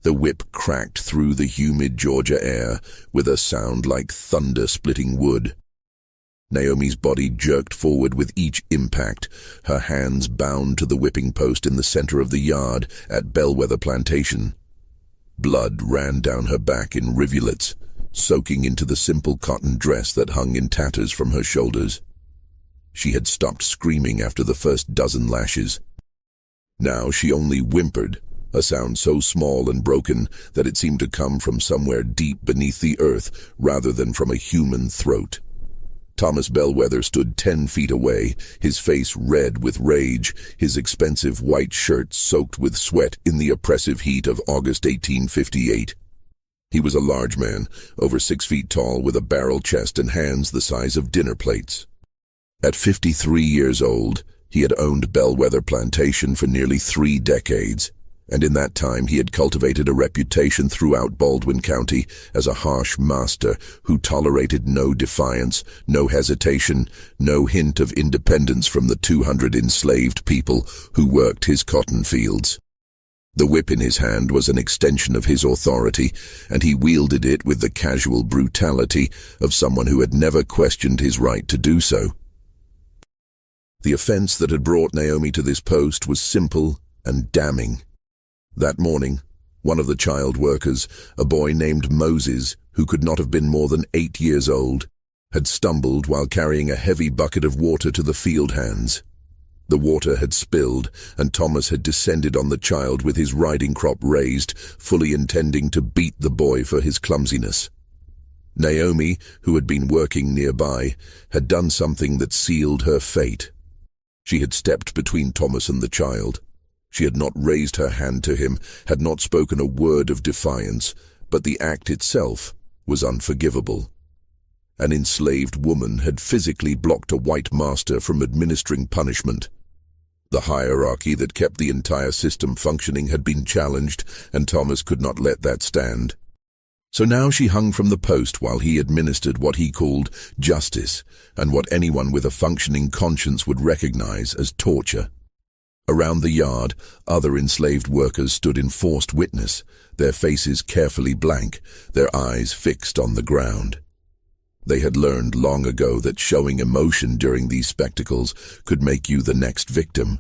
The whip cracked through the humid Georgia air with a sound like thunder splitting wood. Naomi's body jerked forward with each impact, her hands bound to the whipping post in the center of the yard at Bellwether Plantation. Blood ran down her back in rivulets, soaking into the simple cotton dress that hung in tatters from her shoulders. She had stopped screaming after the first dozen lashes. Now she only whimpered, a sound so small and broken that it seemed to come from somewhere deep beneath the earth rather than from a human throat. Thomas Bellwether stood 10 feet away, his face red with rage, his expensive white shirt soaked with sweat in the oppressive heat of August 1858. He was a large man, over 6 feet tall, with a barrel chest and hands the size of dinner plates. At 53 years old, he had owned Bellwether Plantation for nearly 3 decades, and in that time he had cultivated a reputation throughout Baldwin County as a harsh master who tolerated no defiance, no hesitation, no hint of independence from the 200 enslaved people who worked his cotton fields. The whip in his hand was an extension of his authority, and he wielded it with the casual brutality of someone who had never questioned his right to do so. The offense that had brought Naomi to this post was simple and damning. That morning, one of the child workers, a boy named Moses, who could not have been more than 8 years old, had stumbled while carrying a heavy bucket of water to the field hands. The water had spilled, and Thomas had descended on the child with his riding crop raised, fully intending to beat the boy for his clumsiness. Naomi, who had been working nearby, had done something that sealed her fate. She had stepped between Thomas and the child. She had not raised her hand to him, had not spoken a word of defiance, but the act itself was unforgivable. An enslaved woman had physically blocked a white master from administering punishment. The hierarchy that kept the entire system functioning had been challenged, and Thomas could not let that stand. So now she hung from the post while he administered what he called justice, and what anyone with a functioning conscience would recognize as torture. Around the yard, other enslaved workers stood in forced witness, their faces carefully blank, their eyes fixed on the ground. They had learned long ago that showing emotion during these spectacles could make you the next victim.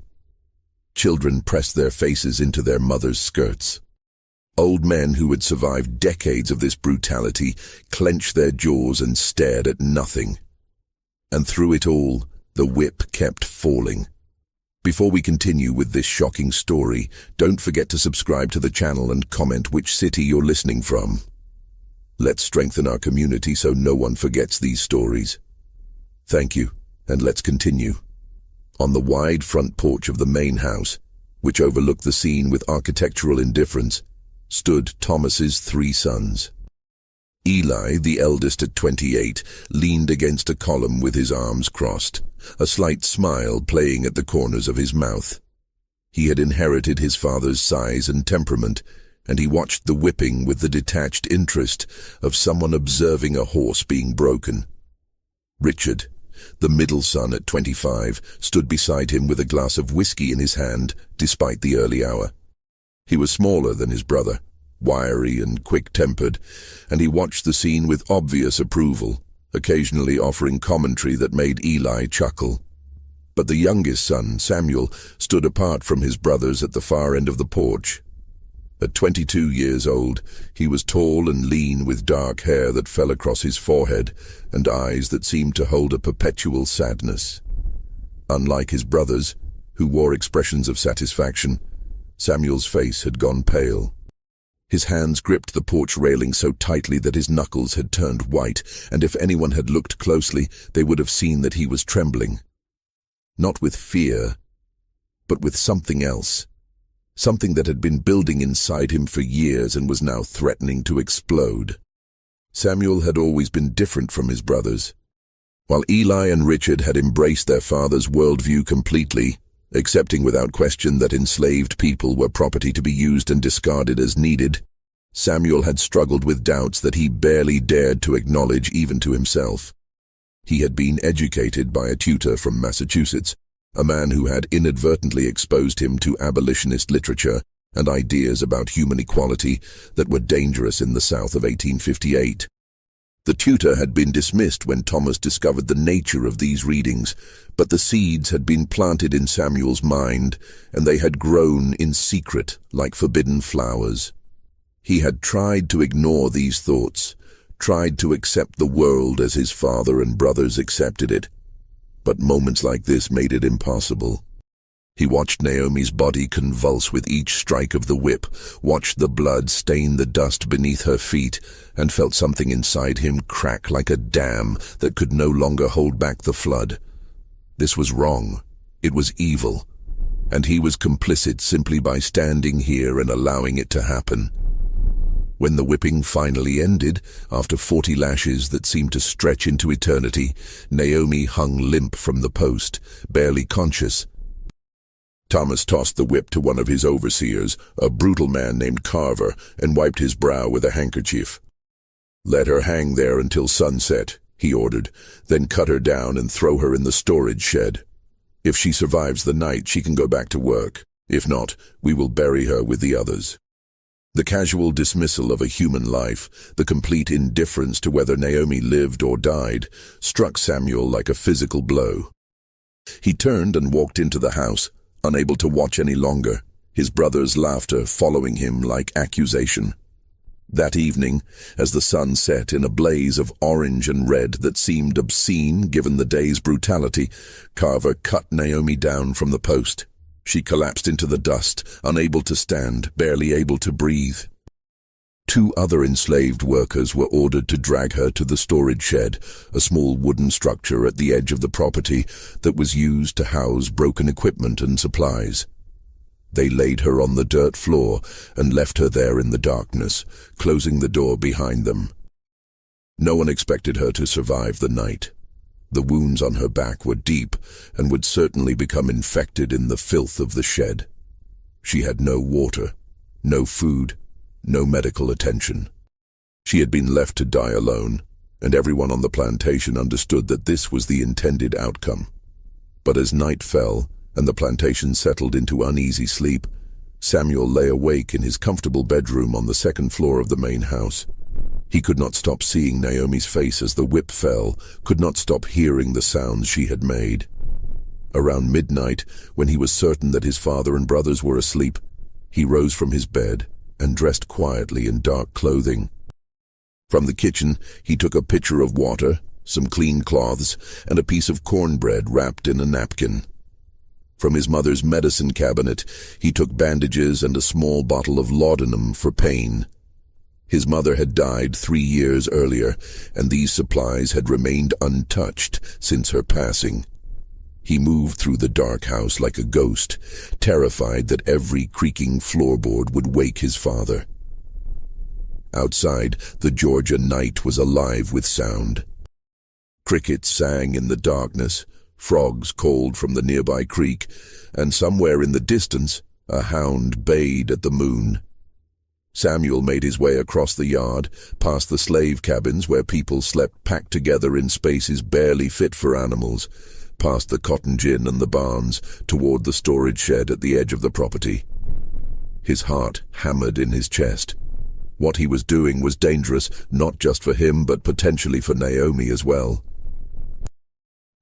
Children pressed their faces into their mothers' skirts. Old men who had survived decades of this brutality clenched their jaws and stared at nothing. And through it all, the whip kept falling. Before we continue with this shocking story, don't forget to subscribe to the channel and comment which city you're listening from. Let's strengthen our community so no one forgets these stories. Thank you, and let's continue. On the wide front porch of the main house, which overlooked the scene with architectural indifference, stood Thomas's 3 sons. Eli, the eldest at 28, leaned against a column with his arms crossed, a slight smile playing at the corners of his mouth. He had inherited his father's size and temperament, and he watched the whipping with the detached interest of someone observing a horse being broken. Richard, the middle son at 25, stood beside him with a glass of whiskey in his hand, despite the early hour. He was smaller than his brother, wiry and quick-tempered, and he watched the scene with obvious approval, occasionally offering commentary that made Eli chuckle. But the youngest son, Samuel, stood apart from his brothers at the far end of the porch. At 22 years old, he was tall and lean with dark hair that fell across his forehead and eyes that seemed to hold a perpetual sadness. Unlike his brothers, who wore expressions of satisfaction, Samuel's face had gone pale. His hands gripped the porch railing so tightly that his knuckles had turned white, and if anyone had looked closely, they would have seen that he was trembling. Not with fear, but with something else. Something that had been building inside him for years and was now threatening to explode. Samuel had always been different from his brothers. While Eli and Richard had embraced their father's worldview completely, accepting without question that enslaved people were property to be used and discarded as needed, Samuel had struggled with doubts that he barely dared to acknowledge even to himself. He had been educated by a tutor from Massachusetts, a man who had inadvertently exposed him to abolitionist literature and ideas about human equality that were dangerous in the South of 1858. The tutor had been dismissed when Thomas discovered the nature of these readings, but the seeds had been planted in Samuel's mind, and they had grown in secret like forbidden flowers. He had tried to ignore these thoughts, tried to accept the world as his father and brothers accepted it, but moments like this made it impossible. He watched Naomi's body convulse with each strike of the whip, watched the blood stain the dust beneath her feet, and felt something inside him crack like a dam that could no longer hold back the flood. This was wrong. It was evil. And he was complicit simply by standing here and allowing it to happen. When the whipping finally ended, after 40 lashes that seemed to stretch into eternity, Naomi hung limp from the post, barely conscious. Thomas tossed the whip to one of his overseers, a brutal man named Carver, and wiped his brow with a handkerchief. "Let her hang there until sunset," he ordered, "then cut her down and throw her in the storage shed. If she survives the night, she can go back to work. If not, we will bury her with the others." The casual dismissal of a human life, the complete indifference to whether Naomi lived or died, struck Samuel like a physical blow. He turned and walked into the house, unable to watch any longer, his brother's laughter following him like accusation. That evening, as the sun set in a blaze of orange and red that seemed obscene given the day's brutality, Carver cut Naomi down from the post. She collapsed into the dust, unable to stand, barely able to breathe. 2 other enslaved workers were ordered to drag her to the storage shed, a small wooden structure at the edge of the property that was used to house broken equipment and supplies. They laid her on the dirt floor and left her there in the darkness, closing the door behind them. No one expected her to survive the night. The wounds on her back were deep and would certainly become infected in the filth of the shed. She had no water, no food, no medical attention. She had been left to die alone, and everyone on the plantation understood that this was the intended outcome. But as night fell and the plantation settled into uneasy sleep, Samuel lay awake in his comfortable bedroom on the 2nd floor of the main house. He could not stop seeing Naomi's face as the whip fell, could not stop hearing the sounds she had made. Around midnight, when he was certain that his father and brothers were asleep, he rose from his bed and dressed quietly in dark clothing. From the kitchen, he took a pitcher of water, some clean cloths, and a piece of cornbread wrapped in a napkin. From his mother's medicine cabinet, he took bandages and a small bottle of laudanum for pain. His mother had died 3 years earlier, and these supplies had remained untouched since her passing. He moved through the dark house like a ghost, terrified that every creaking floorboard would wake his father. Outside, the Georgia night was alive with sound. Crickets sang in the darkness, frogs called from the nearby creek, and somewhere in the distance, a hound bayed at the moon. Samuel made his way across the yard, past the slave cabins where people slept packed together in spaces barely fit for animals, past the cotton gin and the barns, toward the storage shed at the edge of the property. His heart hammered in his chest. What he was doing was dangerous, not just for him, but potentially for Naomi as well.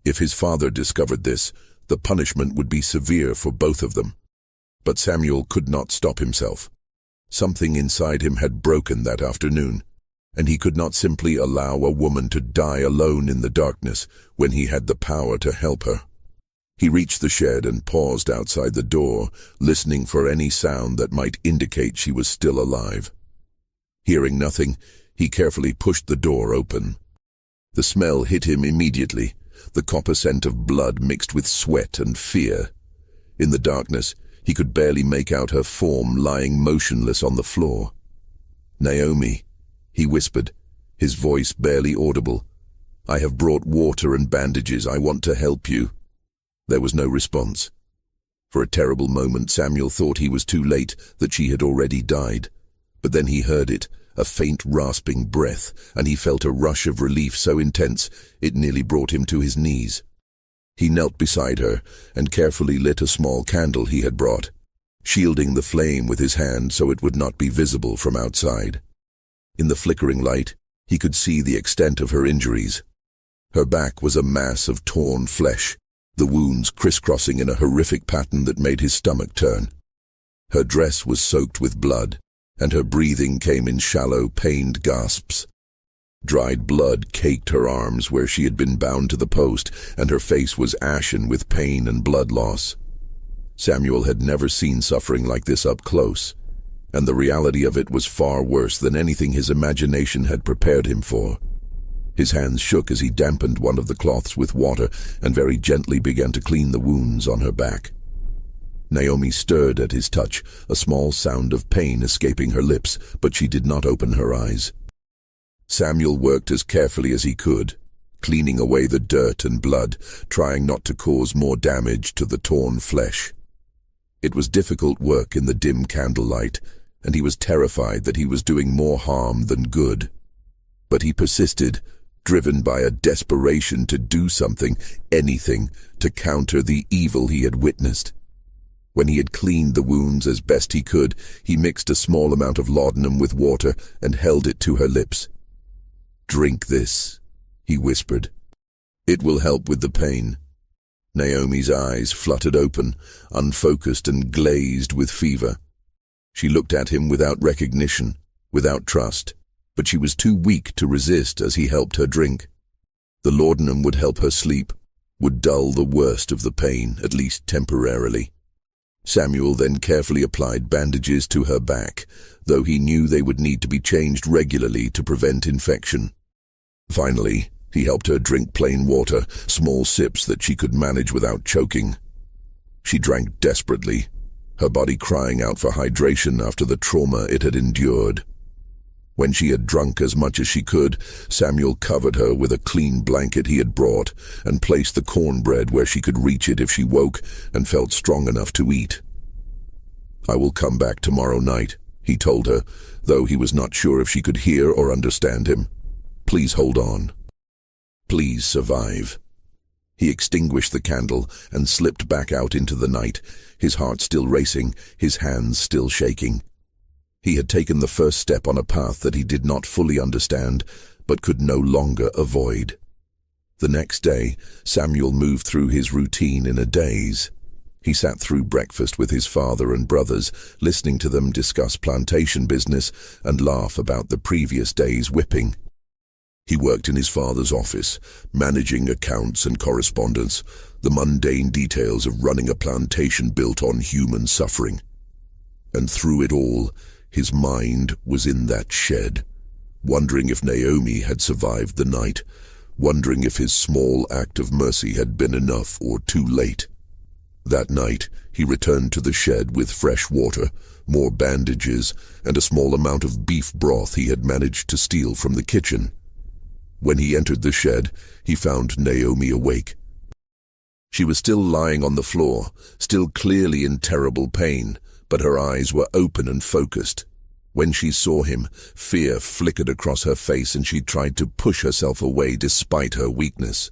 If his father discovered this, the punishment would be severe for both of them. But Samuel could not stop himself. Something inside him had broken that afternoon, and he could not simply allow a woman to die alone in the darkness when he had the power to help her. He reached the shed and paused outside the door, listening for any sound that might indicate she was still alive. Hearing nothing, he carefully pushed the door open. The smell hit him immediately, the copper scent of blood mixed with sweat and fear. In the darkness, he could barely make out her form lying motionless on the floor. "Naomi," he whispered, his voice barely audible. "I have brought water and bandages. I want to help you." There was no response. For a terrible moment, Samuel thought he was too late, that she had already died. But then he heard it, a faint rasping breath, and he felt a rush of relief so intense it nearly brought him to his knees. He knelt beside her and carefully lit a small candle he had brought. shielding the flame with his hand so it would not be visible from outside. In the flickering light, he could see the extent of her injuries. Her back was a mass of torn flesh, the wounds crisscrossing in a horrific pattern that made his stomach turn. Her dress was soaked with blood, and her breathing came in shallow, pained gasps. Dried blood caked her arms where she had been bound to the post, and her face was ashen with pain and blood loss. Samuel had never seen suffering like this up close, and the reality of it was far worse than anything his imagination had prepared him for. His hands shook as he dampened one of the cloths with water and very gently began to clean the wounds on her back. Naomi stirred at his touch, a small sound of pain escaping her lips, but she did not open her eyes. Samuel worked as carefully as he could, cleaning away the dirt and blood, trying not to cause more damage to the torn flesh. It was difficult work in the dim candlelight, and he was terrified that he was doing more harm than good. But he persisted, driven by a desperation to do something, anything, to counter the evil he had witnessed. When he had cleaned the wounds as best he could, he mixed a small amount of laudanum with water and held it to her lips. "Drink this," he whispered. "It will help with the pain." Naomi's eyes fluttered open, unfocused and glazed with fever. She looked at him without recognition, without trust, but she was too weak to resist as he helped her drink. The laudanum would help her sleep, would dull the worst of the pain, at least temporarily. Samuel then carefully applied bandages to her back, though he knew they would need to be changed regularly to prevent infection. Finally, he helped her drink plain water, small sips that she could manage without choking. She drank desperately, her body crying out for hydration after the trauma it had endured. When she had drunk as much as she could, Samuel covered her with a clean blanket he had brought and placed the cornbread where she could reach it if she woke and felt strong enough to eat. "I will come back tomorrow night," he told her, though he was not sure if she could hear or understand him. "Please hold on. Please survive." He extinguished the candle and slipped back out into the night, his heart still racing, his hands still shaking. He had taken the first step on a path that he did not fully understand, but could no longer avoid. The next day, Samuel moved through his routine in a daze. He sat through breakfast with his father and brothers, listening to them discuss plantation business and laugh about the previous day's whipping. He worked in his father's office, managing accounts and correspondence, the mundane details of running a plantation built on human suffering. And through it all, his mind was in that shed, wondering if Naomi had survived the night, wondering if his small act of mercy had been enough or too late. That night, he returned to the shed with fresh water, more bandages, and a small amount of beef broth he had managed to steal from the kitchen. When he entered the shed, he found Naomi awake. She was still lying on the floor, still clearly in terrible pain, but her eyes were open and focused. When she saw him, fear flickered across her face and she tried to push herself away despite her weakness.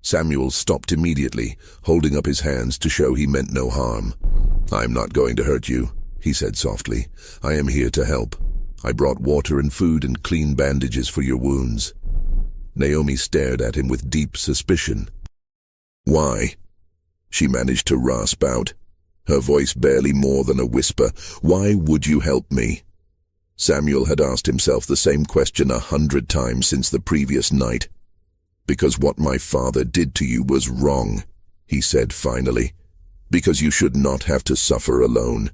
Samuel stopped immediately, holding up his hands to show he meant no harm. "I'm not going to hurt you," he said softly. "I am here to help. I brought water and food and clean bandages for your wounds." Naomi stared at him with deep suspicion. "Why?" she managed to rasp out, her voice barely more than a whisper. "Why would you help me?" Samuel had asked himself the same question 100 times since the previous night. "Because what my father did to you was wrong," he said finally. "Because you should not have to suffer alone.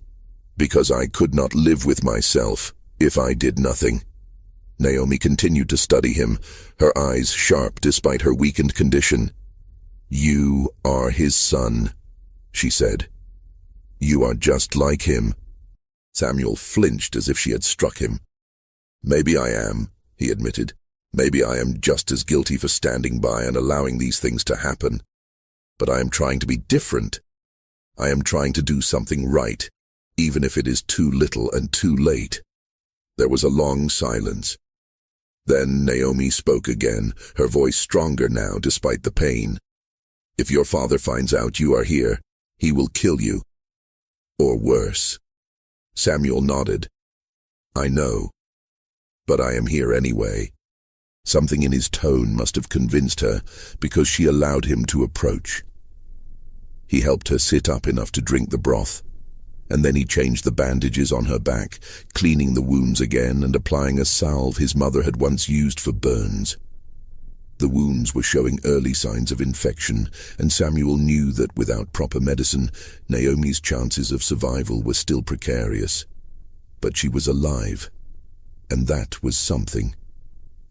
Because I could not live with myself if I did nothing." Naomi continued to study him, her eyes sharp despite her weakened condition. "You are his son," she said. "You are just like him." Samuel flinched as if she had struck him. "Maybe I am," he admitted. "Maybe I am just as guilty for standing by and allowing these things to happen. But I am trying to be different. I am trying to do something right, even if it is too little and too late." There was a long silence. Then Naomi spoke again, her voice stronger now despite the pain. "If your father finds out you are here, he will kill you. Or worse. Samuel nodded. I know. But I am here anyway. Something in his tone must have convinced her, because she allowed him to approach. He helped her sit up enough to drink the broth, and then he changed the bandages on her back, cleaning the wounds again and applying a salve his mother had once used for burns. The wounds were showing early signs of infection, and Samuel knew that without proper medicine, Naomi's chances of survival were still precarious. But she was alive, and that was something.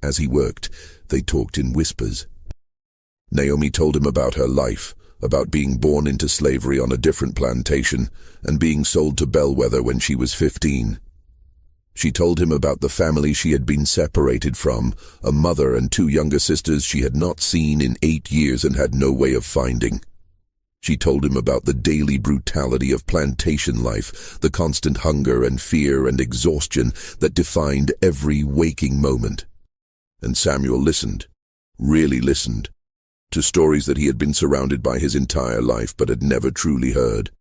As he worked, they talked in whispers. Naomi told him about her life, about being born into slavery on a different plantation and being sold to Bellwether when she was 15. She told him about the family she had been separated from, a mother and 2 younger sisters she had not seen in 8 years and had no way of finding. She told him about the daily brutality of plantation life, the constant hunger and fear and exhaustion that defined every waking moment. And Samuel listened, really listened, to stories that he had been surrounded by his entire life but had never truly heard.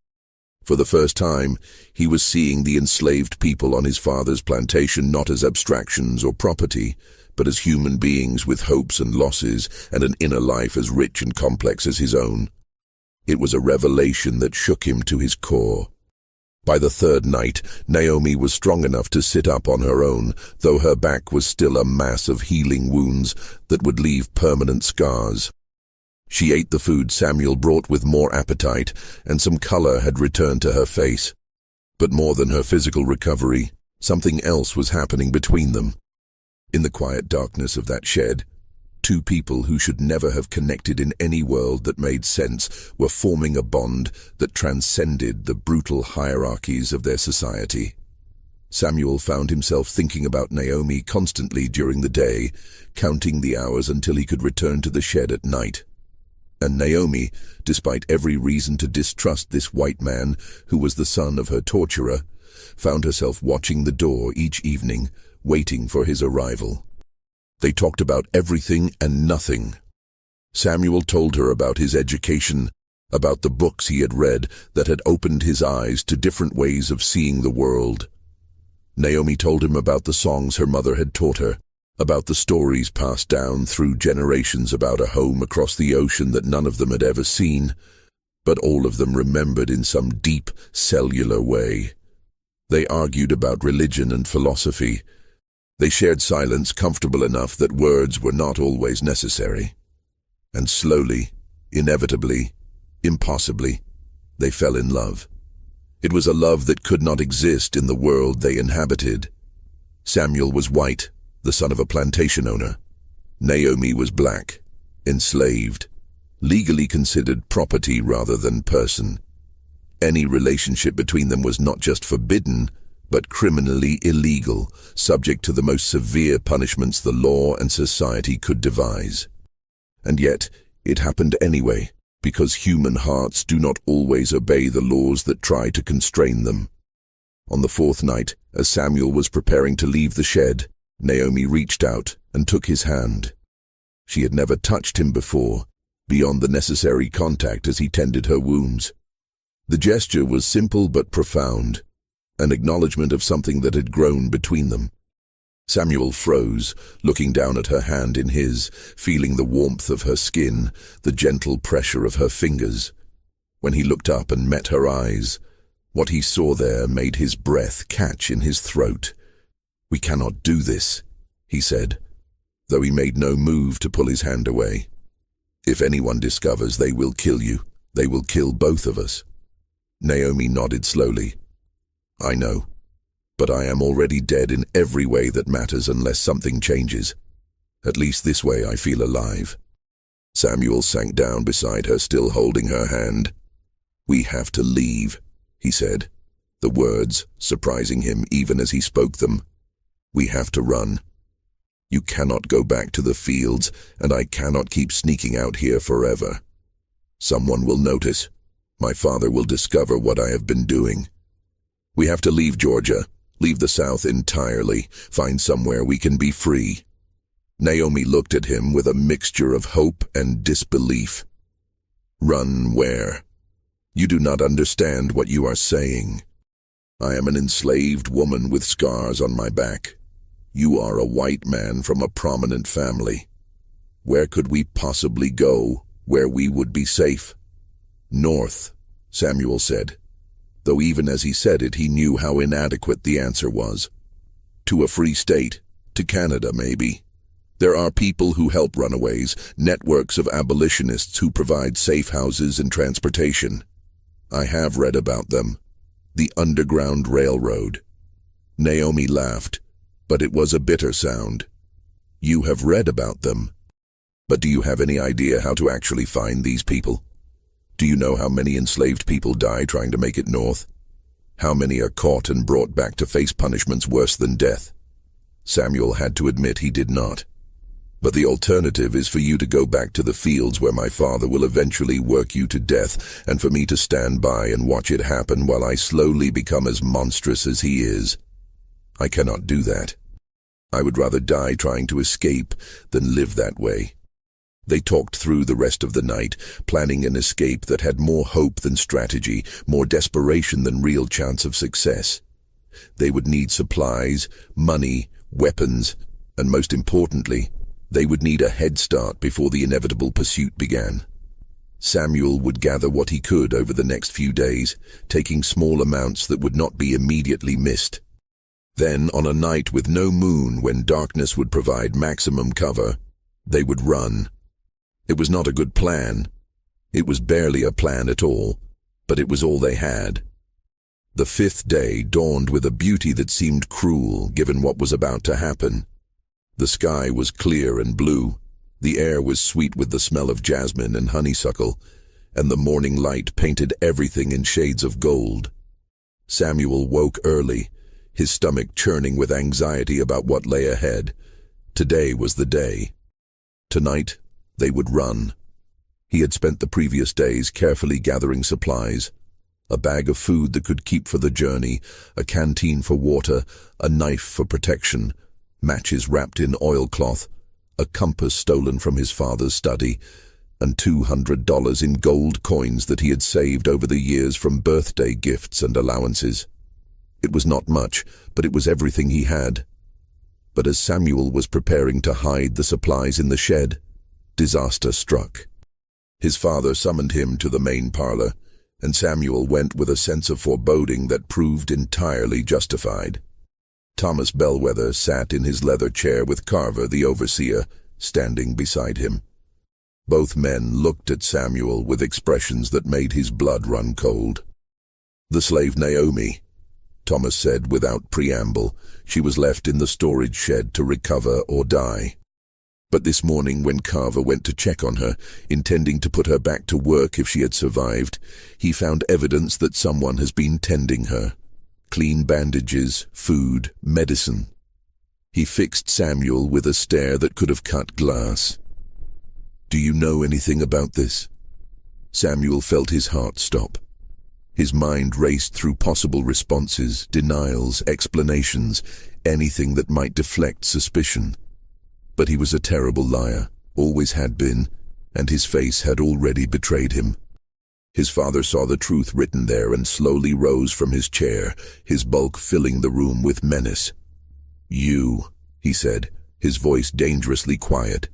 For the first time, he was seeing the enslaved people on his father's plantation not as abstractions or property, but as human beings with hopes and losses and an inner life as rich and complex as his own. It was a revelation that shook him to his core. By the 3rd night, Naomi was strong enough to sit up on her own, though her back was still a mass of healing wounds that would leave permanent scars. She ate the food Samuel brought with more appetite, and some color had returned to her face. But more than her physical recovery, something else was happening between them. In the quiet darkness of that shed, 2 people who should never have connected in any world that made sense were forming a bond that transcended the brutal hierarchies of their society. Samuel found himself thinking about Naomi constantly during the day, counting the hours until he could return to the shed at night. And Naomi, despite every reason to distrust this white man, who was the son of her torturer, found herself watching the door each evening, waiting for his arrival. They talked about everything and nothing. Samuel told her about his education, about the books he had read that had opened his eyes to different ways of seeing the world. Naomi told him about the songs her mother had taught her, about the stories passed down through generations about a home across the ocean that none of them had ever seen, but all of them remembered in some deep, cellular way. They argued about religion and philosophy. They shared silence comfortable enough that words were not always necessary. And slowly, inevitably, impossibly, they fell in love. It was a love that could not exist in the world they inhabited. Samuel was white, the son of a plantation owner. Naomi was black, enslaved, legally considered property rather than person. Any relationship between them was not just forbidden, but criminally illegal, subject to the most severe punishments the law and society could devise. And yet, it happened anyway, because human hearts do not always obey the laws that try to constrain them. On the 4th night, as Samuel was preparing to leave the shed, Naomi reached out and took his hand. She had never touched him before, beyond the necessary contact as he tended her wounds. The gesture was simple but profound, an acknowledgement of something that had grown between them. Samuel froze, looking down at her hand in his, feeling the warmth of her skin, the gentle pressure of her fingers. When he looked up and met her eyes, what he saw there made his breath catch in his throat. "We cannot do this," he said, though he made no move to pull his hand away. "If anyone discovers, they will kill you. They will kill both of us." Naomi nodded slowly. "I know, but I am already dead in every way that matters unless something changes. At least this way I feel alive." Samuel sank down beside her, still holding her hand. "We have to leave," he said, the words surprising him even as he spoke them. "We have to run. You cannot go back to the fields, and I cannot keep sneaking out here forever. Someone will notice. My father will discover what I have been doing. We have to leave Georgia, leave the South entirely, find somewhere we can be free." Naomi looked at him with a mixture of hope and disbelief. "Run where? You do not understand what you are saying. I am an enslaved woman with scars on my back. You are a white man from a prominent family. Where could we possibly go where we would be safe? North, Samuel said, though even as he said it, he knew how inadequate the answer was. To a free state, to Canada maybe. There are people who help runaways, networks of abolitionists who provide safe houses and transportation. I have read about them. The Underground Railroad. Naomi laughed, but it was a bitter sound. You have read about them. But do you have any idea how to actually find these people? Do you know how many enslaved people die trying to make it north? How many are caught and brought back to face punishments worse than death? Samuel had to admit he did not. But the alternative is for you to go back to the fields where my father will eventually work you to death, and for me to stand by and watch it happen while I slowly become as monstrous as he is. I cannot do that. I would rather die trying to escape than live that way. They talked through the rest of the night, planning an escape that had more hope than strategy, more desperation than real chance of success. They would need supplies, money, weapons, and most importantly, they would need a head start before the inevitable pursuit began. Samuel would gather what he could over the next few days, taking small amounts that would not be immediately missed. Then, on a night with no moon when darkness would provide maximum cover, they would run. It was not a good plan. It was barely a plan at all, but it was all they had. The fifth day dawned with a beauty that seemed cruel given what was about to happen. The sky was clear and blue, the air was sweet with the smell of jasmine and honeysuckle, and the morning light painted everything in shades of gold. Samuel woke early, his stomach churning with anxiety about what lay ahead. Today was the day. Tonight, they would run. He had spent the previous days carefully gathering supplies. A bag of food that could keep for the journey, a canteen for water, a knife for protection, matches wrapped in oilcloth, a compass stolen from his father's study, and $200 in gold coins that he had saved over the years from birthday gifts and allowances. It was not much, but it was everything he had. But as Samuel was preparing to hide the supplies in the shed, disaster struck. His father summoned him to the main parlor, and Samuel went with a sense of foreboding that proved entirely justified. Thomas Bellwether sat in his leather chair with Carver, the overseer, standing beside him. Both men looked at Samuel with expressions that made his blood run cold. "The slave Naomi," Thomas said without preamble. "She was left in the storage shed to recover or die. But this morning when Carver went to check on her, intending to put her back to work if she had survived, he found evidence that someone has been tending her. Clean bandages, food, medicine." He fixed Samuel with a stare that could have cut glass. "Do you know anything about this?" Samuel felt his heart stop. His mind raced through possible responses, denials, explanations, anything that might deflect suspicion. But he was a terrible liar, always had been, and his face had already betrayed him. His father saw the truth written there and slowly rose from his chair, his bulk filling the room with menace. "You," he said, his voice dangerously quiet,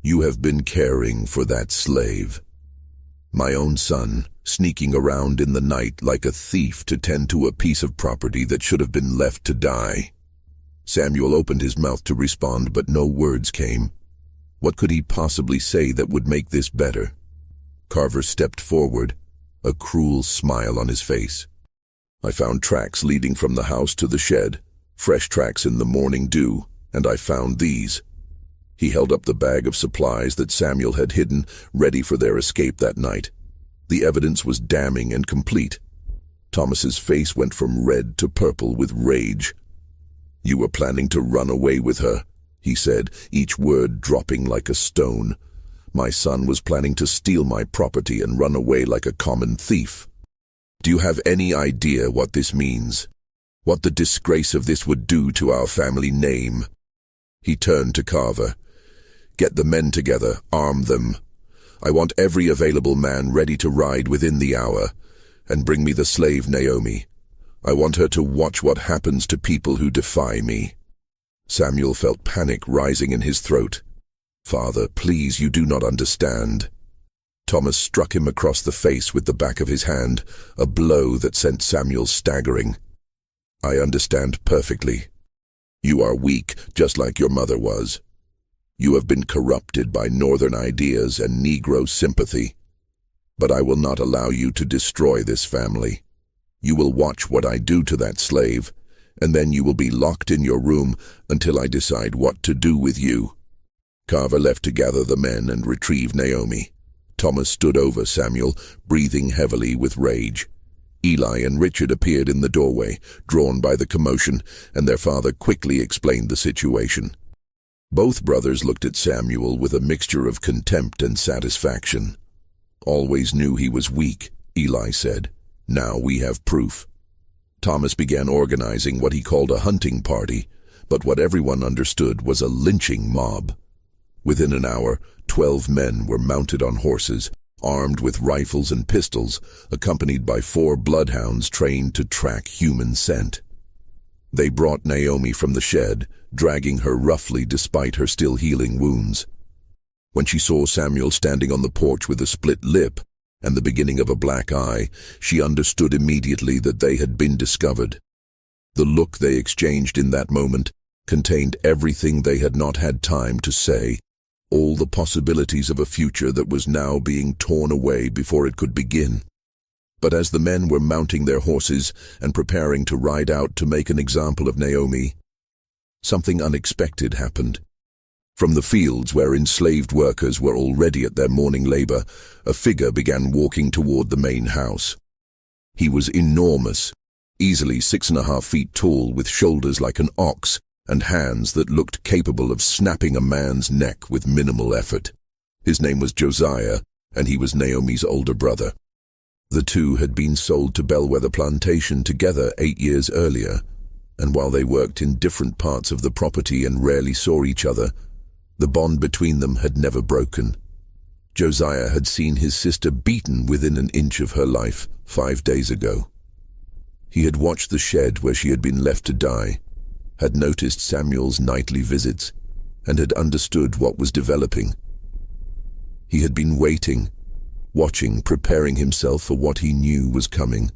"you have been caring for that slave. My own son, sneaking around in the night like a thief to tend to a piece of property that should have been left to die." Samuel opened his mouth to respond, but no words came. What could he possibly say that would make this better? Carver stepped forward, a cruel smile on his face. "I found tracks leading from the house to the shed, fresh tracks in the morning dew, and I found these." He held up the bag of supplies that Samuel had hidden, ready for their escape that night. The evidence was damning and complete. Thomas's face went from red to purple with rage. "You were planning to run away with her," he said, each word dropping like a stone. "My son was planning to steal my property and run away like a common thief. Do you have any idea what this means? What the disgrace of this would do to our family name?" He turned to Carver. "Get the men together, arm them. I want every available man ready to ride within the hour. and bring me the slave Naomi. I want her to watch what happens to people who defy me." Samuel felt panic rising in his throat. "Father, please, you do not understand." Thomas struck him across the face with the back of his hand, a blow that sent Samuel staggering. "I understand perfectly. You are weak, just like your mother was. You have been corrupted by Northern ideas and Negro sympathy. But I will not allow you to destroy this family. You will watch what I do to that slave, and then you will be locked in your room until I decide what to do with you." Carver left to gather the men and retrieve Naomi. Thomas stood over Samuel, breathing heavily with rage. Eli and Richard appeared in the doorway, drawn by the commotion, and their father quickly explained the situation. Both brothers looked at Samuel with a mixture of contempt and satisfaction. "Always knew he was weak," Eli said. "Now we have proof." Thomas began organizing what he called a hunting party, but what everyone understood was a lynching mob. Within an hour, 12 men were mounted on horses, armed with rifles and pistols, accompanied by 4 bloodhounds trained to track human scent. They brought Naomi from the shed, dragging her roughly despite her still healing wounds. When she saw Samuel standing on the porch with a split lip and the beginning of a black eye, she understood immediately that they had been discovered. The look they exchanged in that moment contained everything they had not had time to say, all the possibilities of a future that was now being torn away before it could begin. But as the men were mounting their horses and preparing to ride out to make an example of Naomi, something unexpected happened. From the fields where enslaved workers were already at their morning labor, a figure began walking toward the main house. He was enormous, easily 6.5 feet tall, with shoulders like an ox and hands that looked capable of snapping a man's neck with minimal effort. His name was Josiah, and he was Naomi's older brother. The two had been sold to Bellwether Plantation together 8 years earlier, and while they worked in different parts of the property and rarely saw each other, the bond between them had never broken. Josiah had seen his sister beaten within an inch of her life 5 days ago. He had watched the shed where she had been left to die, had noticed Samuel's nightly visits, and had understood what was developing. He had been waiting, watching, preparing himself for what he knew was coming.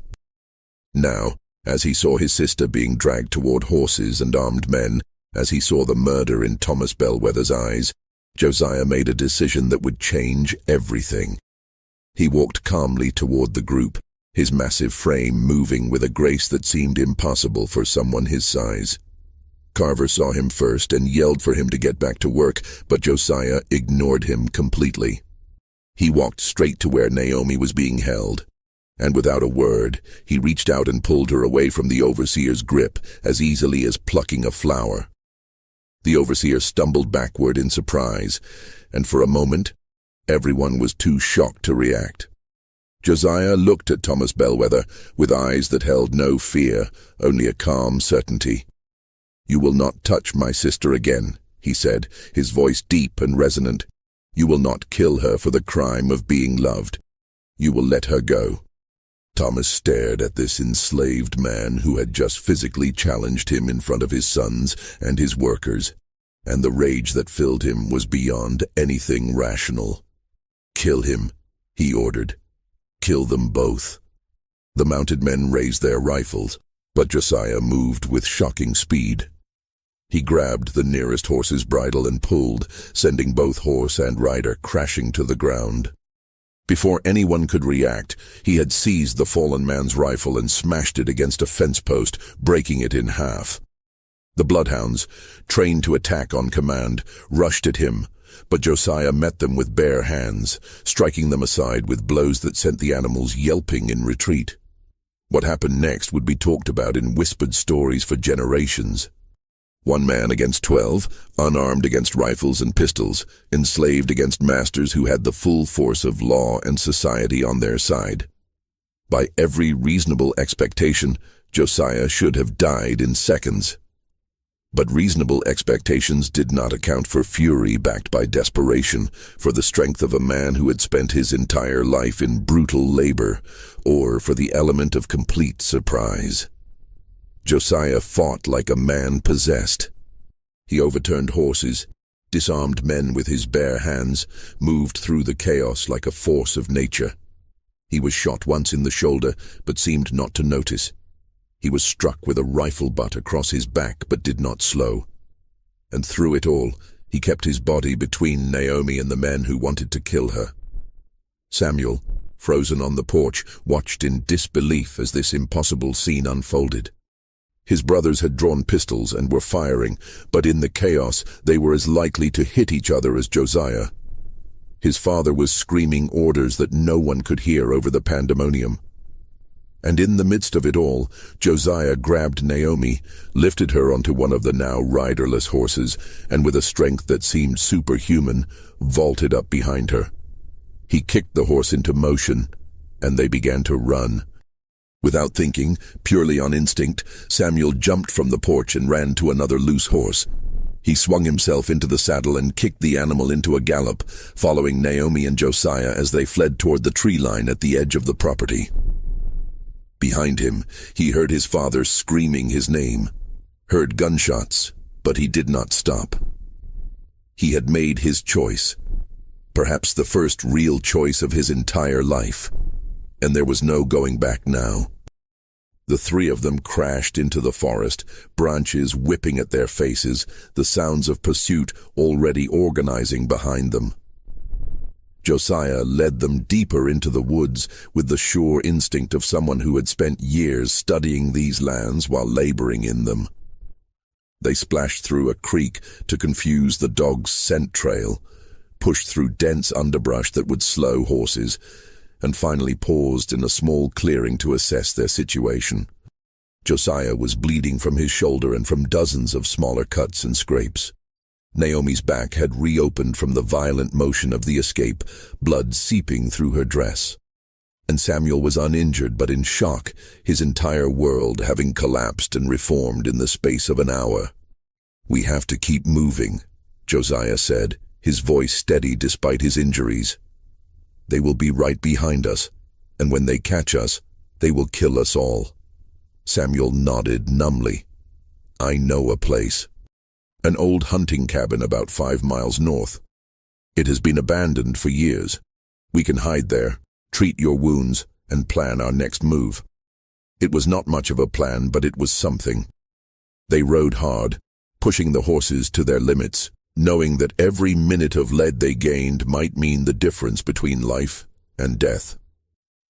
Now, as he saw his sister being dragged toward horses and armed men, as he saw the murder in Thomas Bellwether's eyes, Josiah made a decision that would change everything. He walked calmly toward the group, his massive frame moving with a grace that seemed impossible for someone his size. Carver saw him first and yelled for him to get back to work, but Josiah ignored him completely. He walked straight to where Naomi was being held, and without a word, he reached out and pulled her away from the overseer's grip as easily as plucking a flower. The overseer stumbled backward in surprise, and for a moment, everyone was too shocked to react. Josiah looked at Thomas Bellwether with eyes that held no fear, only a calm certainty. "You will not touch my sister again," he said, his voice deep and resonant. "You will not kill her for the crime of being loved. You will let her go." Thomas stared at this enslaved man who had just physically challenged him in front of his sons and his workers, and the rage that filled him was beyond anything rational. "Kill him," he ordered. "Kill them both." The mounted men raised their rifles, but Josiah moved with shocking speed. He grabbed the nearest horse's bridle and pulled, sending both horse and rider crashing to the ground. Before anyone could react, he had seized the fallen man's rifle and smashed it against a fence post, breaking it in half. The bloodhounds, trained to attack on command, rushed at him, but Josiah met them with bare hands, striking them aside with blows that sent the animals yelping in retreat. What happened next would be talked about in whispered stories for generations. 1 man against 12, unarmed against rifles and pistols, enslaved against masters who had the full force of law and society on their side. By every reasonable expectation, Josiah should have died in seconds. But reasonable expectations did not account for fury backed by desperation, for the strength of a man who had spent his entire life in brutal labor, or for the element of complete surprise. Josiah fought like a man possessed. He overturned horses, disarmed men with his bare hands, moved through the chaos like a force of nature. He was shot once in the shoulder, but seemed not to notice. He was struck with a rifle butt across his back, but did not slow. And through it all, he kept his body between Naomi and the men who wanted to kill her. Samuel, frozen on the porch, watched in disbelief as this impossible scene unfolded. His brothers had drawn pistols and were firing, but in the chaos they were as likely to hit each other as Josiah. His father was screaming orders that no one could hear over the pandemonium. And in the midst of it all, Josiah grabbed Naomi, lifted her onto one of the now riderless horses, and with a strength that seemed superhuman, vaulted up behind her. He kicked the horse into motion, and they began to run. Without thinking, purely on instinct, Samuel jumped from the porch and ran to another loose horse. He swung himself into the saddle and kicked the animal into a gallop, following Naomi and Josiah as they fled toward the tree line at the edge of the property. Behind him, he heard his father screaming his name, heard gunshots, but he did not stop. He had made his choice, perhaps the first real choice of his entire life, and there was no going back now. The three of them crashed into the forest, branches whipping at their faces, the sounds of pursuit already organizing behind them. Josiah led them deeper into the woods with the sure instinct of someone who had spent years studying these lands while laboring in them. They splashed through a creek to confuse the dog's scent trail, pushed through dense underbrush that would slow horses, and finally paused in a small clearing to assess their situation. Josiah was bleeding from his shoulder and from dozens of smaller cuts and scrapes. Naomi's back had reopened from the violent motion of the escape, blood seeping through her dress. And Samuel was uninjured but in shock, his entire world having collapsed and reformed in the space of an hour. "We have to keep moving," Josiah said, his voice steady despite his injuries. "They will be right behind us, and when they catch us, they will kill us all." Samuel nodded numbly. "I know a place. An old hunting cabin about 5 miles north. It has been abandoned for years. We can hide there, treat your wounds, and plan our next move." It was not much of a plan, but it was something. They rode hard, pushing the horses to their limits, knowing that every minute of lead they gained might mean the difference between life and death.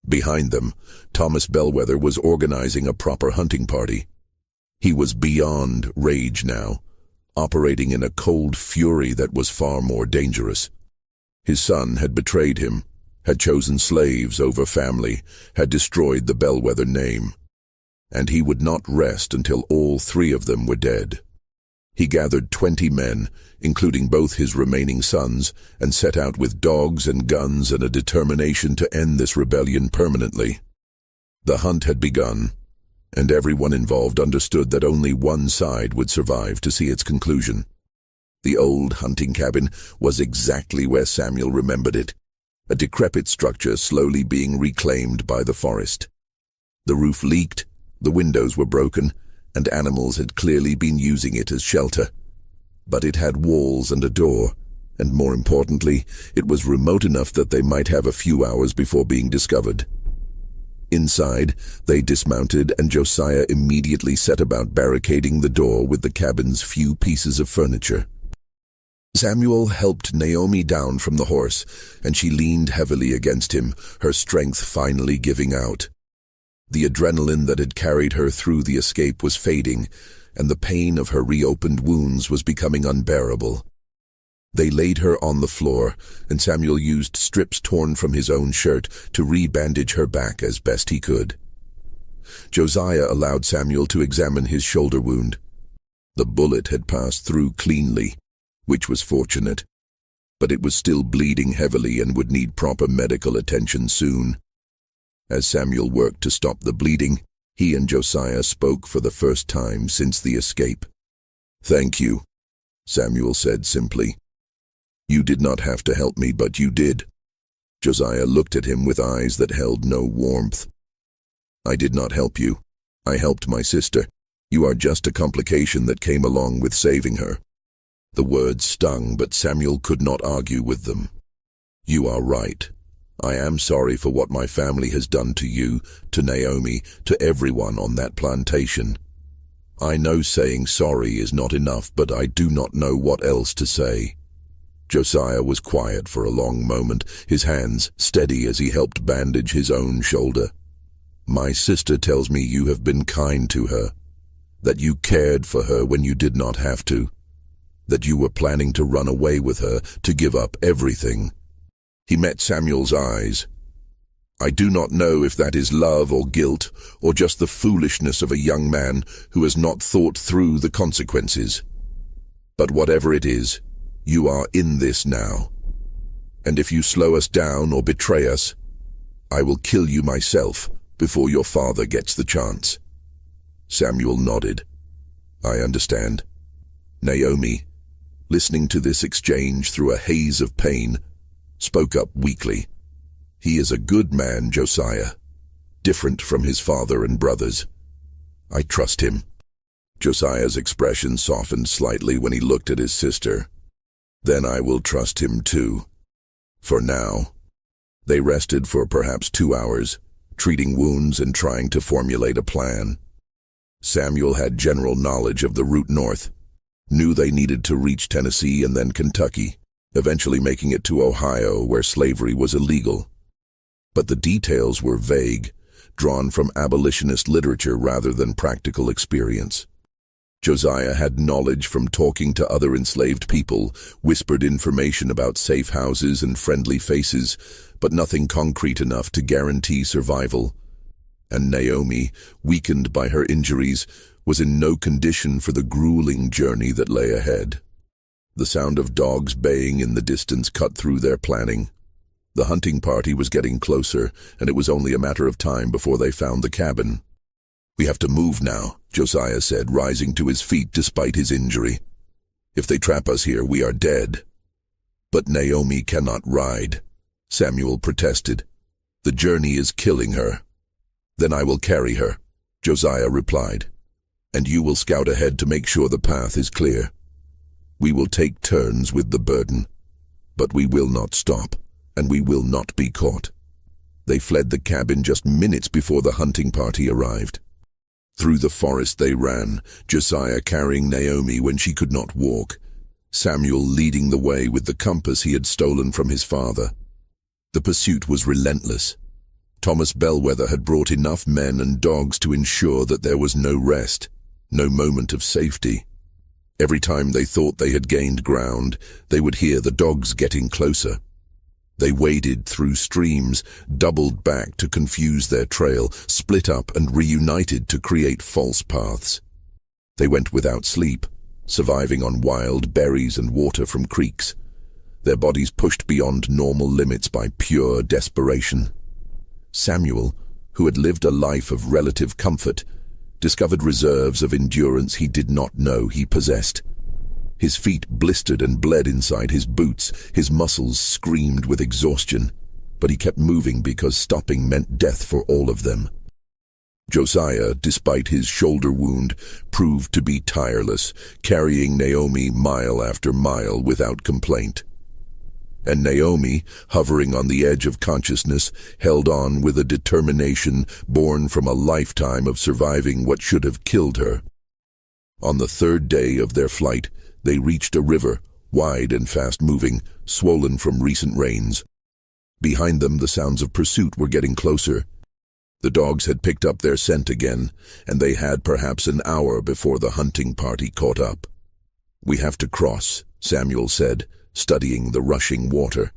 Behind them, Thomas Bellwether was organizing a proper hunting party. He was beyond rage now, operating in a cold fury that was far more dangerous. His son had betrayed him, had chosen slaves over family, had destroyed the Bellwether name. And he would not rest until all three of them were dead. He gathered 20 men, including both his remaining sons, and set out with dogs and guns and a determination to end this rebellion permanently. The hunt had begun, and everyone involved understood that only one side would survive to see its conclusion. The old hunting cabin was exactly where Samuel remembered it, a decrepit structure slowly being reclaimed by the forest. The roof leaked, the windows were broken, and animals had clearly been using it as shelter. But it had walls and a door, and more importantly, it was remote enough that they might have a few hours before being discovered. Inside, they dismounted, and Josiah immediately set about barricading the door with the cabin's few pieces of furniture. Samuel helped Naomi down from the horse, and she leaned heavily against him, her strength finally giving out. The adrenaline that had carried her through the escape was fading, and the pain of her reopened wounds was becoming unbearable. They laid her on the floor, and Samuel used strips torn from his own shirt to re-bandage her back as best he could. Josiah allowed Samuel to examine his shoulder wound. The bullet had passed through cleanly, which was fortunate, but it was still bleeding heavily and would need proper medical attention soon. As Samuel worked to stop the bleeding, he and Josiah spoke for the first time since the escape. "Thank you," Samuel said simply. "You did not have to help me, but you did." Josiah looked at him with eyes that held no warmth. "I did not help you. I helped my sister. You are just a complication that came along with saving her." The words stung, but Samuel could not argue with them. "You are right. I am sorry for what my family has done to you, to Naomi, to everyone on that plantation. I know saying sorry is not enough, but I do not know what else to say." Josiah was quiet for a long moment, his hands steady as he helped bandage his own shoulder. "My sister tells me you have been kind to her, that you cared for her when you did not have to, that you were planning to run away with her, to give up everything." He met Samuel's eyes. "I do not know if that is love or guilt, or just the foolishness of a young man who has not thought through the consequences. But whatever it is, you are in this now. And if you slow us down or betray us, I will kill you myself before your father gets the chance." Samuel nodded. "I understand." Naomi, listening to this exchange through a haze of pain, spoke up weakly. "He is a good man, Josiah, different from his father and brothers. I trust him." Josiah's expression softened slightly when he looked at his sister. "Then I will trust him too. For now." They rested for perhaps 2 hours, treating wounds and trying to formulate a plan. Samuel had general knowledge of the route north, knew they needed to reach Tennessee and then Kentucky, eventually making it to Ohio, where slavery was illegal. But the details were vague, drawn from abolitionist literature rather than practical experience. Josiah had knowledge from talking to other enslaved people, whispered information about safe houses and friendly faces, but nothing concrete enough to guarantee survival. And Naomi, weakened by her injuries, was in no condition for the grueling journey that lay ahead. The sound of dogs baying in the distance cut through their planning. The hunting party was getting closer, and it was only a matter of time before they found the cabin. "We have to move now," Josiah said, rising to his feet despite his injury. "If they trap us here, we are dead." "But Naomi cannot ride," Samuel protested. "The journey is killing her." "Then I will carry her," Josiah replied. "And you will scout ahead to make sure the path is clear. We will take turns with the burden. But we will not stop, and we will not be caught." They fled the cabin just minutes before the hunting party arrived. Through the forest they ran, Josiah carrying Naomi when she could not walk, Samuel leading the way with the compass he had stolen from his father. The pursuit was relentless. Thomas Bellwether had brought enough men and dogs to ensure that there was no rest, no moment of safety. Every time they thought they had gained ground, they would hear the dogs getting closer. They waded through streams, doubled back to confuse their trail, split up and reunited to create false paths. They went without sleep, surviving on wild berries and water from creeks, their bodies pushed beyond normal limits by pure desperation. Samuel, who had lived a life of relative comfort, discovered reserves of endurance he did not know he possessed. His feet blistered and bled inside his boots, his muscles screamed with exhaustion, but he kept moving because stopping meant death for all of them. Josiah, despite his shoulder wound, proved to be tireless, carrying Naomi mile after mile without complaint. And Naomi, hovering on the edge of consciousness, held on with a determination born from a lifetime of surviving what should have killed her. On the 3rd day of their flight, they reached a river, wide and fast-moving, swollen from recent rains. Behind them, the sounds of pursuit were getting closer. The dogs had picked up their scent again, and they had perhaps an hour before the hunting party caught up. "We have to cross," Samuel said, studying the rushing water.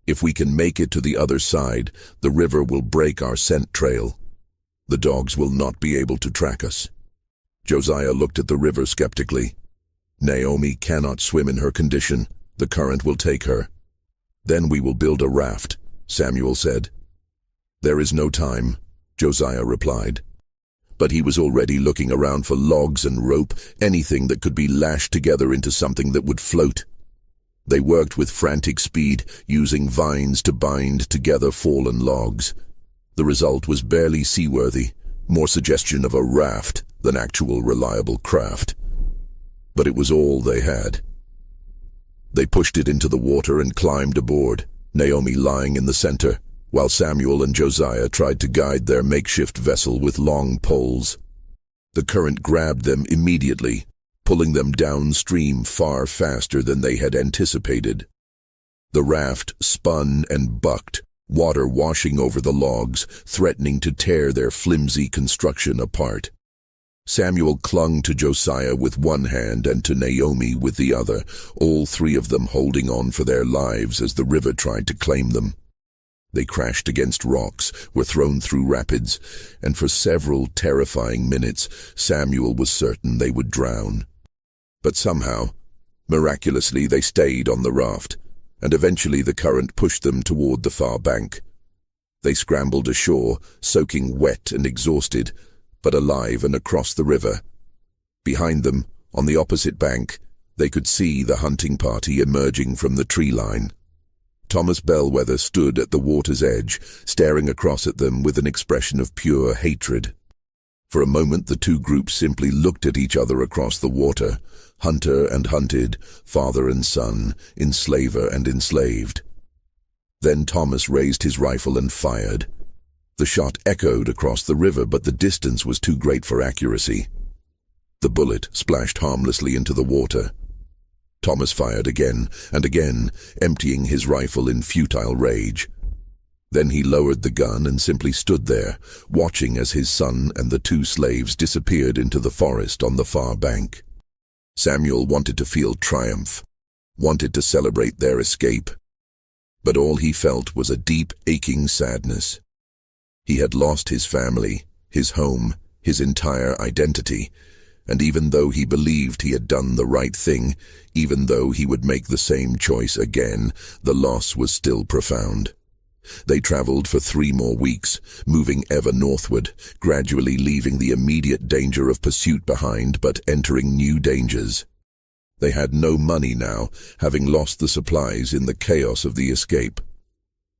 "If we can make it to the other side, the river will break our scent trail. The dogs will not be able to track us." Josiah looked at the river skeptically. "Naomi cannot swim in her condition. The current will take her." "Then we will build a raft," Samuel said. "There is no time," Josiah replied. but he was already looking around for logs and rope, anything that could be lashed together into something that would float. They worked with frantic speed, using vines to bind together fallen logs. The result was barely seaworthy, more suggestion of a raft than actual reliable craft. But it was all they had. They pushed it into the water and climbed aboard, Naomi lying in the center, while Samuel and Josiah tried to guide their makeshift vessel with long poles. The current grabbed them immediately, pulling them downstream far faster than they had anticipated. The raft spun and bucked, water washing over the logs, threatening to tear their flimsy construction apart. Samuel clung to Josiah with one hand and to Naomi with the other, all three of them holding on for their lives as the river tried to claim them. They crashed against rocks, were thrown through rapids, and for several terrifying minutes, Samuel was certain they would drown. But somehow, miraculously, they stayed on the raft, and eventually the current pushed them toward the far bank. They scrambled ashore, soaking wet and exhausted, but alive and across the river. Behind them, on the opposite bank, they could see the hunting party emerging from the tree line. Thomas Bellwether stood at the water's edge, staring across at them with an expression of pure hatred. For a moment the two groups simply looked at each other across the water, hunter and hunted, father and son, enslaver and enslaved. Then Thomas raised his rifle and fired. The shot echoed across the river, but the distance was too great for accuracy. The bullet splashed harmlessly into the water. Thomas fired again and again, emptying his rifle in futile rage. Then he lowered the gun and simply stood there, watching as his son and the two slaves disappeared into the forest on the far bank. Samuel wanted to feel triumph, wanted to celebrate their escape. But all he felt was a deep, aching sadness. He had lost his family, his home, his entire identity, and even though he believed he had done the right thing, even though he would make the same choice again, the loss was still profound. They traveled for 3 more weeks, moving ever northward, gradually leaving the immediate danger of pursuit behind but entering new dangers. They had no money now, having lost the supplies in the chaos of the escape.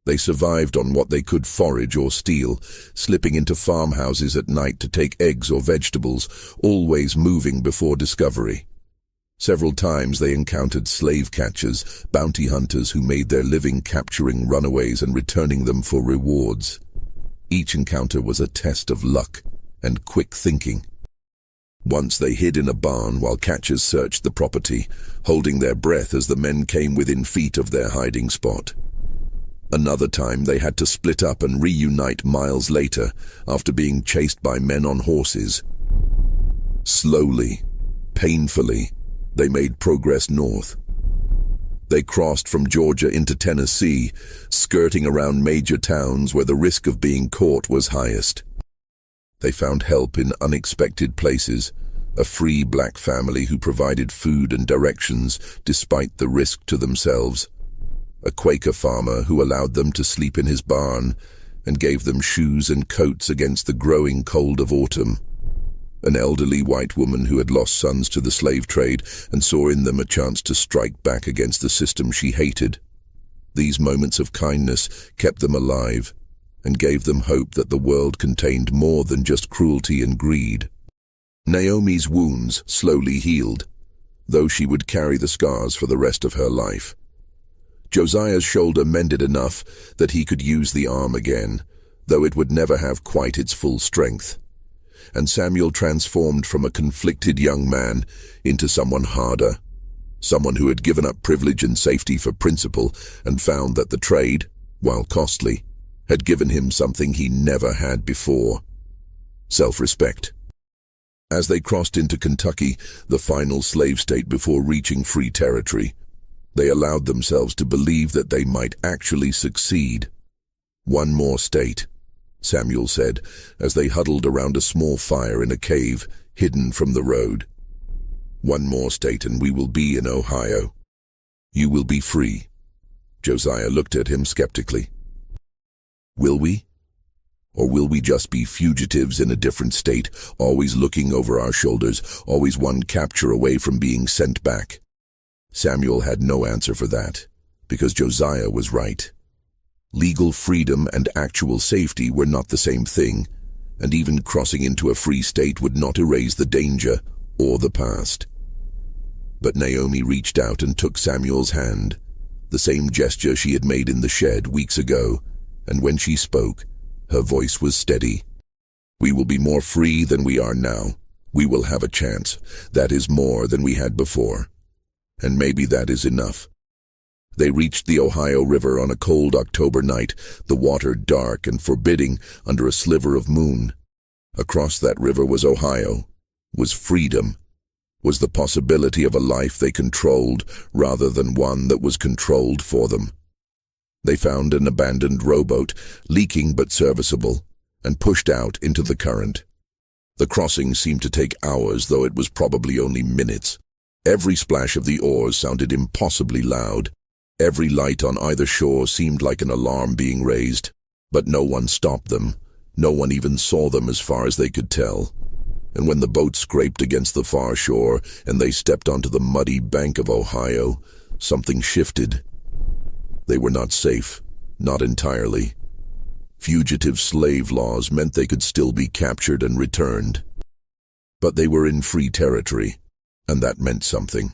They survived on what they could forage or steal, slipping into farmhouses at night to take eggs or vegetables, always moving before discovery. Several times they encountered slave catchers, bounty hunters who made their living capturing runaways and returning them for rewards. Each encounter was a test of luck and quick thinking. Once they hid in a barn while catchers searched the property, holding their breath as the men came within feet of their hiding spot. Another time they had to split up and reunite miles later after being chased by men on horses. Slowly, painfully, they made progress north. They crossed from Georgia into Tennessee, skirting around major towns where the risk of being caught was highest. They found help in unexpected places, a free black family who provided food and directions despite the risk to themselves. A Quaker farmer who allowed them to sleep in his barn and gave them shoes and coats against the growing cold of autumn. An elderly white woman who had lost sons to the slave trade and saw in them a chance to strike back against the system she hated. These moments of kindness kept them alive and gave them hope that the world contained more than just cruelty and greed. Naomi's wounds slowly healed, though she would carry the scars for the rest of her life. Josiah's shoulder mended enough that he could use the arm again, though it would never have quite its full strength. And Samuel transformed from a conflicted young man into someone harder, someone who had given up privilege and safety for principle and found that the trade, while costly, had given him something he never had before: self-respect. As they crossed into Kentucky, the final slave state before reaching free territory, they allowed themselves to believe that they might actually succeed. "One more state," Samuel said, as they huddled around a small fire in a cave hidden from the road. "One more state and we will be in Ohio. You will be free." Josiah looked at him skeptically. "Will we? Or will we just be fugitives in a different state, always looking over our shoulders, always one capture away from being sent back? Samuel had no answer for that, because Josiah was right. Legal freedom and actual safety were not the same thing, and even crossing into a free state would not erase the danger or the past. But Naomi reached out and took Samuel's hand, the same gesture she had made in the shed weeks ago, and when she spoke, her voice was steady. We will be more free than we are now. We will have a chance. That is more than we had before. And maybe that is enough. They reached the Ohio River on a cold October night, the water dark and forbidding under a sliver of moon. Across that river was Ohio, was freedom, was the possibility of a life they controlled rather than one that was controlled for them. They found an abandoned rowboat, leaking but serviceable, and pushed out into the current. The crossing seemed to take hours, though it was probably only minutes. Every splash of the oars sounded impossibly loud. Every light on either shore seemed like an alarm being raised, but no one stopped them. No one even saw them as far as they could tell. And when the boat scraped against the far shore and they stepped onto the muddy bank of Ohio, something shifted. They were not safe, not entirely. Fugitive slave laws meant they could still be captured and returned. But they were in free territory, and that meant something.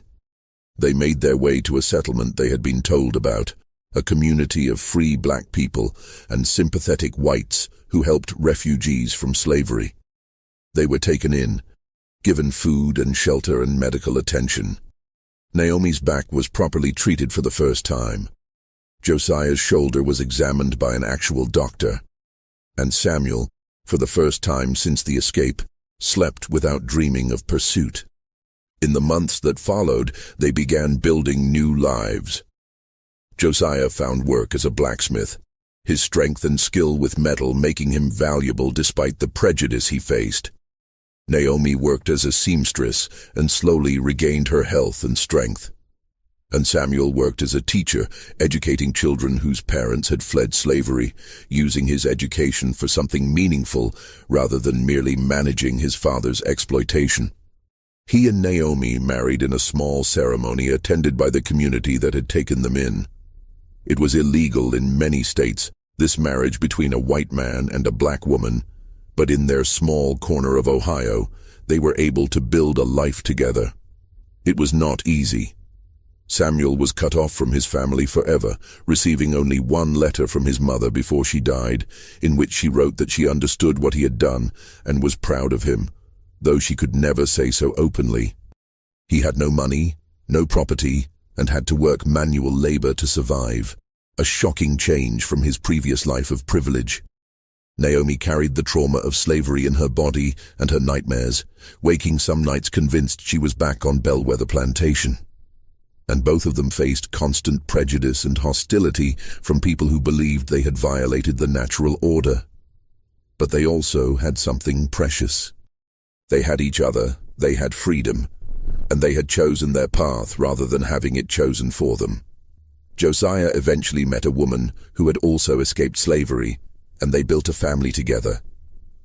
They made their way to a settlement they had been told about, a community of free black people and sympathetic whites who helped refugees from slavery. They were taken in, given food and shelter and medical attention. Naomi's back was properly treated for the first time. Josiah's shoulder was examined by an actual doctor, and Samuel, for the first time since the escape, slept without dreaming of pursuit. In the months that followed, they began building new lives. Josiah found work as a blacksmith, his strength and skill with metal making him valuable despite the prejudice he faced. Naomi worked as a seamstress and slowly regained her health and strength. And Samuel worked as a teacher, educating children whose parents had fled slavery, using his education for something meaningful rather than merely managing his father's exploitation. He and Naomi married in a small ceremony attended by the community that had taken them in. It was illegal in many states, this marriage between a white man and a black woman, but in their small corner of Ohio, they were able to build a life together. It was not easy. Samuel was cut off from his family forever, receiving only one letter from his mother before she died, in which she wrote that she understood what he had done and was proud of him, though she could never say so openly. He had no money, no property, and had to work manual labor to survive, a shocking change from his previous life of privilege. Naomi carried the trauma of slavery in her body and her nightmares, waking some nights convinced she was back on Bellwether Plantation. And both of them faced constant prejudice and hostility from people who believed they had violated the natural order. But they also had something precious. They had each other, they had freedom, and they had chosen their path rather than having it chosen for them. Josiah eventually met a woman who had also escaped slavery, and they built a family together.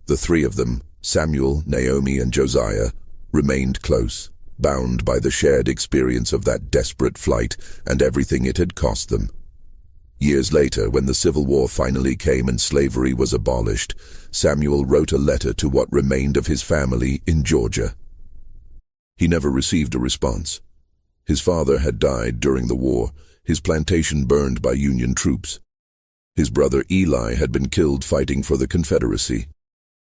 The three of them, Samuel, Naomi, and Josiah, remained close, bound by the shared experience of that desperate flight and everything it had cost them. Years later, when the Civil War finally came and slavery was abolished, Samuel wrote a letter to what remained of his family in Georgia. He never received a response. His father had died during the war, his plantation burned by Union troops. His brother Eli had been killed fighting for the Confederacy.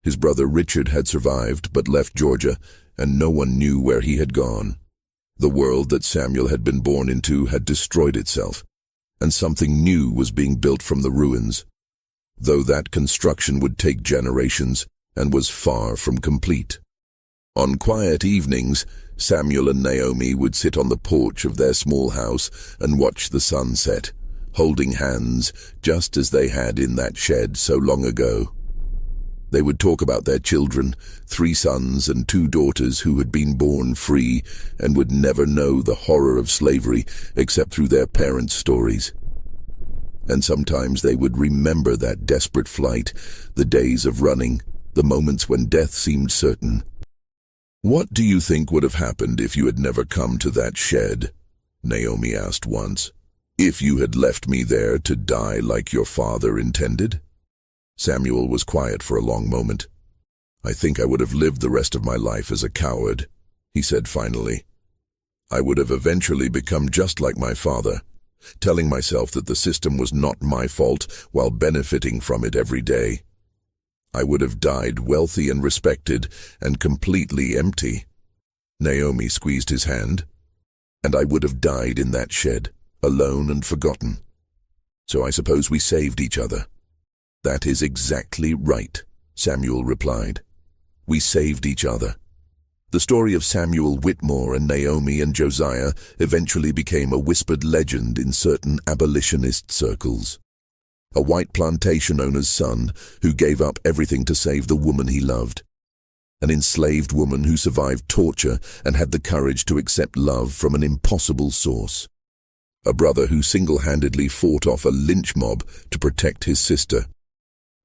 His brother Richard had survived but left Georgia, and no one knew where he had gone. The world that Samuel had been born into had destroyed itself, and something new was being built from the ruins, though that construction would take generations and was far from complete. On quiet evenings, Samuel and Naomi would sit on the porch of their small house and watch the sun set, holding hands just as they had in that shed so long ago. They would talk about their children, 3 sons and 2 daughters who had been born free and would never know the horror of slavery except through their parents' stories. And sometimes they would remember that desperate flight, the days of running, the moments when death seemed certain. "What do you think would have happened if you had never come to that shed?" Naomi asked once. "If you had left me there to die like your father intended?" Samuel was quiet for a long moment. "I think I would have lived the rest of my life as a coward," he said finally. "I would have eventually become just like my father, telling myself that the system was not my fault while benefiting from it every day. I would have died wealthy and respected and completely empty." Naomi squeezed his hand. "And I would have died in that shed, alone and forgotten. So I suppose we saved each other." "That is exactly right," Samuel replied. "We saved each other." The story of Samuel Whitmore and Naomi and Josiah eventually became a whispered legend in certain abolitionist circles. A white plantation owner's son who gave up everything to save the woman he loved. An enslaved woman who survived torture and had the courage to accept love from an impossible source. A brother who single-handedly fought off a lynch mob to protect his sister.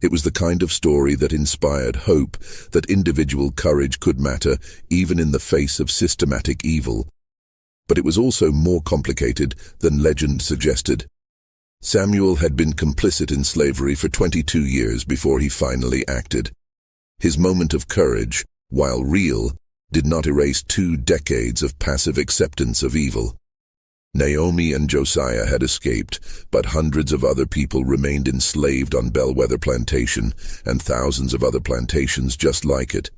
It was the kind of story that inspired hope that individual courage could matter even in the face of systematic evil. But it was also more complicated than legend suggested. Samuel had been complicit in slavery for 22 years before he finally acted. His moment of courage, while real, did not erase 2 decades of passive acceptance of evil. Naomi and Josiah had escaped, but hundreds of other people remained enslaved on Bellwether Plantation and thousands of other plantations just like it.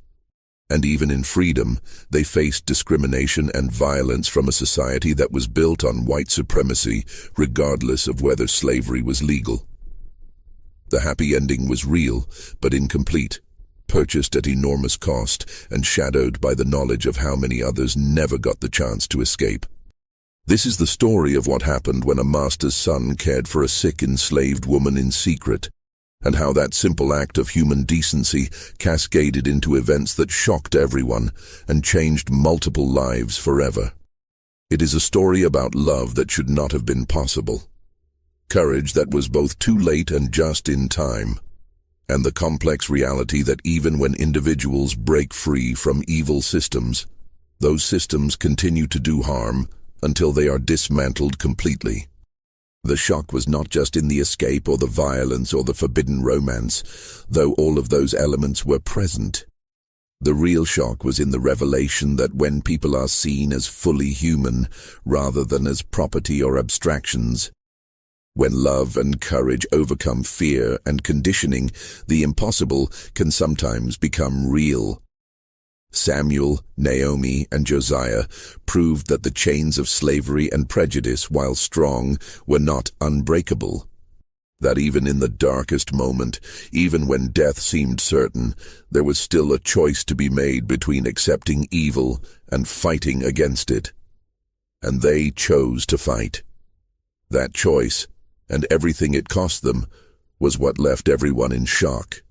And even in freedom, they faced discrimination and violence from a society that was built on white supremacy, regardless of whether slavery was legal. The happy ending was real, but incomplete, purchased at enormous cost and shadowed by the knowledge of how many others never got the chance to escape. This is the story of what happened when a master's son cared for a sick, enslaved woman in secret, and how that simple act of human decency cascaded into events that shocked everyone and changed multiple lives forever. It is a story about love that should not have been possible, courage that was both too late and just in time, and the complex reality that even when individuals break free from evil systems, those systems continue to do harm until they are dismantled completely. The shock was not just in the escape or the violence or the forbidden romance, though all of those elements were present. The real shock was in the revelation that when people are seen as fully human rather than as property or abstractions, when love and courage overcome fear and conditioning, the impossible can sometimes become real. Samuel, Naomi, and Josiah proved that the chains of slavery and prejudice, while strong, were not unbreakable. That even in the darkest moment, even when death seemed certain, there was still a choice to be made between accepting evil and fighting against it. And they chose to fight. That choice, and everything it cost them, was what left everyone in shock.